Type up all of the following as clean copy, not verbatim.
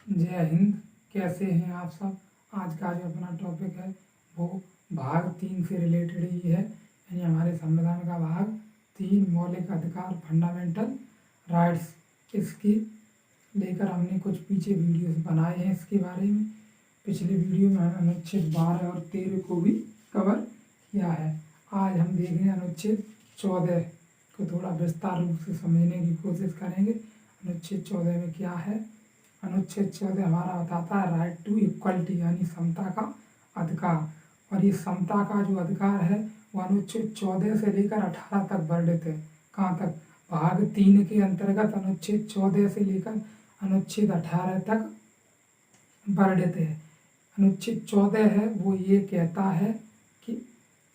जय हिंद। कैसे हैं आप सब। आज का जो अपना टॉपिक है वो भाग 3 से रिलेटेड ही है, यानी हमारे संविधान का भाग 3 मौलिक अधिकार फंडामेंटल राइट्स। इसकी लेकर हमने कुछ पीछे वीडियोस बनाए हैं इसके बारे में। पिछले वीडियो में हमने अनुच्छेद 12 और 13 को भी कवर किया है। आज हम देख रहे हैं अनुच्छेद 14 को थोड़ा विस्तार रूप से समझने की कोशिश करेंगे। अनुच्छेद 14 में क्या है। अनुच्छेद 14 हमारा बताता है राइट टू इक्वलिटी, यानी समता का अधिकार। और ये समता का जो अधिकार है वो अनुच्छेद 14 से लेकर 18 तक वर्णित है। कहाँ तक? भाग 3 के अंतर्गत अनुच्छेद 14 से लेकर अनुच्छेद 18 तक वर्णित है। अनुच्छेद 14 है वो ये कहता है कि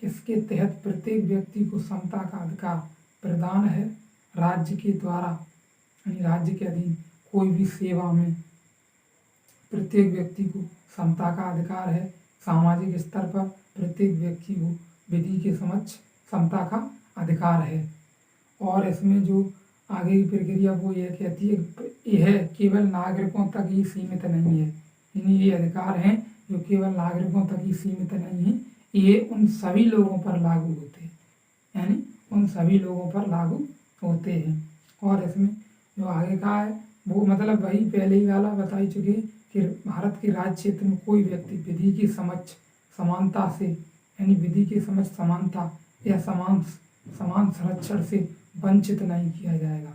इसके तहत प्रत्येक व्यक्ति को समता का अधिकार प्रदान है। राज्य के द्वारा यानी राज्य के अधीन कोई भी सेवा में प्रत्येक व्यक्ति को समता का अधिकार है। सामाजिक स्तर पर प्रत्येक व्यक्ति को विधि के समक्ष समता का अधिकार है। और इसमें जो आगे की प्रक्रिया वो यह कहती है यह केवल नागरिकों तक ही सीमित नहीं है, यानी ये अधिकार हैं जो केवल नागरिकों तक ही सीमित नहीं है, ये उन सभी लोगों पर लागू होते हैं, यानी उन सभी लोगों पर लागू होते हैं। और इसमें जो आगे का है वो मतलब वही पहले ही वाला बता ही चुके कि भारत के राज्य क्षेत्र में कोई व्यक्ति विधि की समक्ष समानता से यानी विधि की समक्ष समानता या समान संरक्षण से वंचित नहीं किया जाएगा,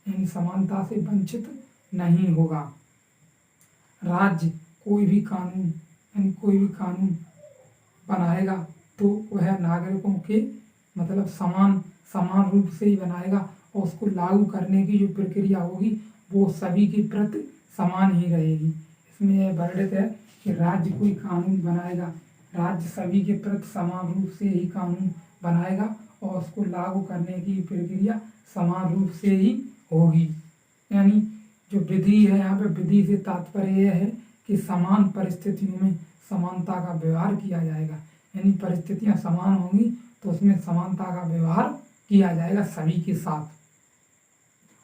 यानी समानता से वंचित नहीं होगा। राज्य कोई भी कानून बनाएगा तो वह नागरिकों के मतलब समान रूप से ही बनाएगा और उसको लागू करने की जो प्रक्रिया होगी वो सभी के प्रति समान ही रहेगी। इसमें यह वर्णित है कि राज्य कोई कानून बनाएगा, राज्य सभी के प्रति समान रूप से ही कानून बनाएगा और उसको लागू करने की प्रक्रिया समान रूप से ही होगी। यानी जो विधि है यहाँ पे विधि से तात्पर्य यह है कि समान परिस्थितियों में समानता का व्यवहार किया जाएगा, यानी परिस्थितियाँ समान होंगी तो उसमें समानता का व्यवहार किया जाएगा सभी के साथ।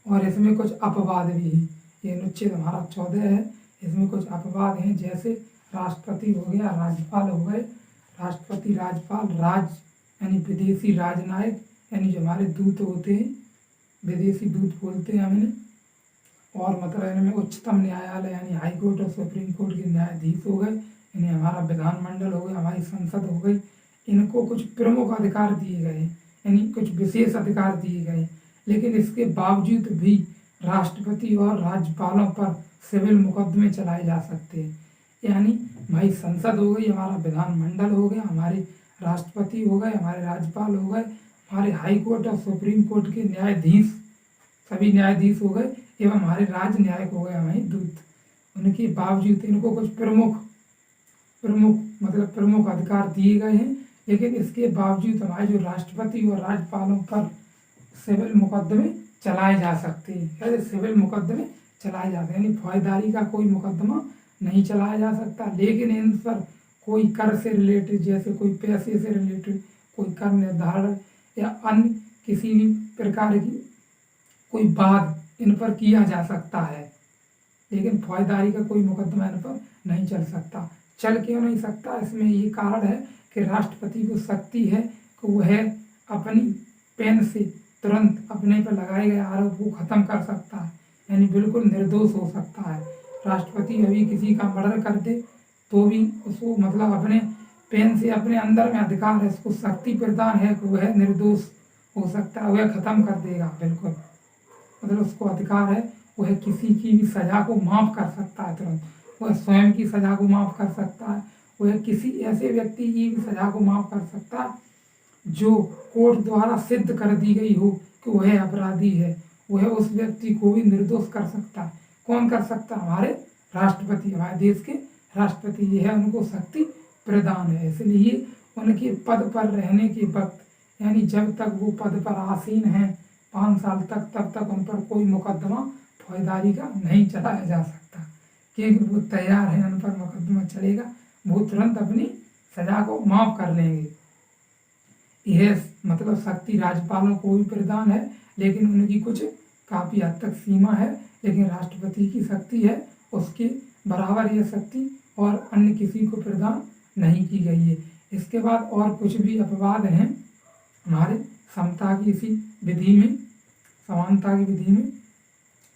और इसमें कुछ अपवाद भी हैं। ये अनुच्छेद हमारा 14 है, इसमें कुछ अपवाद हैं जैसे राष्ट्रपति हो गया, राज्यपाल हो गए। राष्ट्रपति राज्यपाल यानी विदेशी राजनायक यानी जो हमारे दूत होते हैं, विदेशी दूत बोलते हैं हमने। और मतलब इनमें उच्चतम न्यायालय यानी हाई कोर्ट और सुप्रीम कोर्ट के न्यायाधीश हो गए, यानी हमारा विधानमंडल हो गया, हमारी संसद हो गई। इनको कुछ प्रमुख अधिकार दिए गए, यानी कुछ विशेष अधिकार दिए गए। लेकिन इसके बावजूद भी राष्ट्रपति और राज्यपालों पर सिविल मुकदमे चलाए जा सकते हैं। यानी हमारी संसद हो गई, हमारा विधानमंडल हो गया, हमारे राष्ट्रपति हो गए, हमारे राज्यपाल हो गए, हमारे हाई कोर्ट और सुप्रीम कोर्ट के न्यायाधीश सभी न्यायाधीश हो गए एवं हमारे राज्य न्यायिक हो गए हमारे दूत। उनके बावजूद इनको कुछ प्रमुख अधिकार दिए गए हैं। लेकिन इसके बावजूद हमारे जो राष्ट्रपति और राज्यपालों पर सिविल मुकदमे चलाए जा सकते हैं। सिविल मुकदमे चलाए जाते हैं, यानी फौजदारी का कोई मुकदमा नहीं चलाया जा सकता। लेकिन इन पर कोई कर से रिलेटेड जैसे कोई पैसे से रिलेटेड कोई कर निर्धारण या अन्य किसी भी प्रकार की कोई बात इन पर किया जा सकता है। लेकिन फौजदारी का कोई मुकदमा इन पर नहीं चल सकता। चल क्यों नहीं सकता? इसमें ये कारण है कि राष्ट्रपति को शक्ति है कि वह अपनी पेन से तुरंत अपने पर लगाए गए आरोप को खत्म कर सकता है, यानी बिल्कुल निर्दोष हो सकता है। राष्ट्रपति अभी किसी का मर्डर कर दे तो भी उसको मतलब अपने पेन से अपने अंदर में अधिकार है, उसको शक्ति प्रदान है कि वह निर्दोष हो सकता है, वह खत्म कर देगा बिल्कुल। मतलब उसको अधिकार है वह किसी की भी सजा को माफ़ कर सकता है तुरंत, वह स्वयं की सजा को माफ़ कर सकता है, वह किसी ऐसे व्यक्ति की भी सजा को माफ़ कर सकता है जो कोर्ट द्वारा सिद्ध कर दी गई हो कि वह अपराधी है। वह उस व्यक्ति को भी निर्दोष कर सकता है। कौन कर सकता है? हमारे राष्ट्रपति, हमारे देश के राष्ट्रपति। यह उनको शक्ति प्रदान है। इसलिए उनके पद पर रहने के वक्त यानी जब तक वो पद पर आसीन हैं 5 साल तक, तब तक उन पर कोई मुकदमा फौजदारी का नहीं चलाया जा सकता, क्योंकि वो तैयार है उन पर मुकदमा चलेगा, वो तुरंत अपनी सजा को माफ़ कर लेंगे। यह मतलब शक्ति राज्यपालों को भी प्रदान है, लेकिन उनकी कुछ काफ़ी हद तक सीमा है। लेकिन राष्ट्रपति की शक्ति है उसके बराबर यह शक्ति और अन्य किसी को प्रदान नहीं की गई है। इसके बाद और कुछ भी अपवाद हैं हमारे समता की इसी विधि में, समानता की विधि में।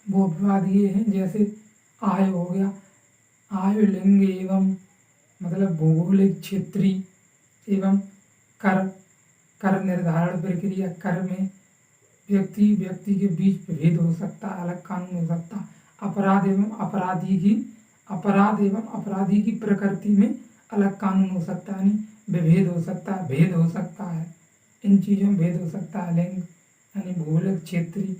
वो अपवाद ये हैं, जैसे आय हो गया, आयु लिंग एवं मतलब भौगोलिक क्षेत्रीय एवं कर निर्धारण प्रक्रिया, कर में व्यक्ति के बीच भेद हो सकता है, अलग कानून हो सकता है। अपराध एवं अपराधी की प्रकृति में अलग कानून हो सकता है, यानी विभेद हो सकता है, भेद हो सकता है, इन चीज़ों में भेद हो सकता है। लिंग यानी भौगोलिक क्षेत्रीय,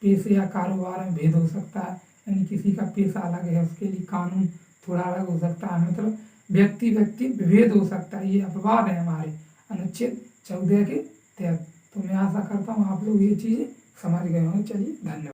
पेशे या कारोबार में भेद हो सकता है, यानी किसी का पेशा अलग है उसके लिए कानून थोड़ा अलग हो सकता है, मतलब व्यक्ति विभेद हो सकता है। ये अपवाद है हमारे अनुच्छेद 14 के तहत। तो मैं आशा करता हूँ आप लोग ये चीज़ें समझ गए होंगे। चलिए, धन्यवाद।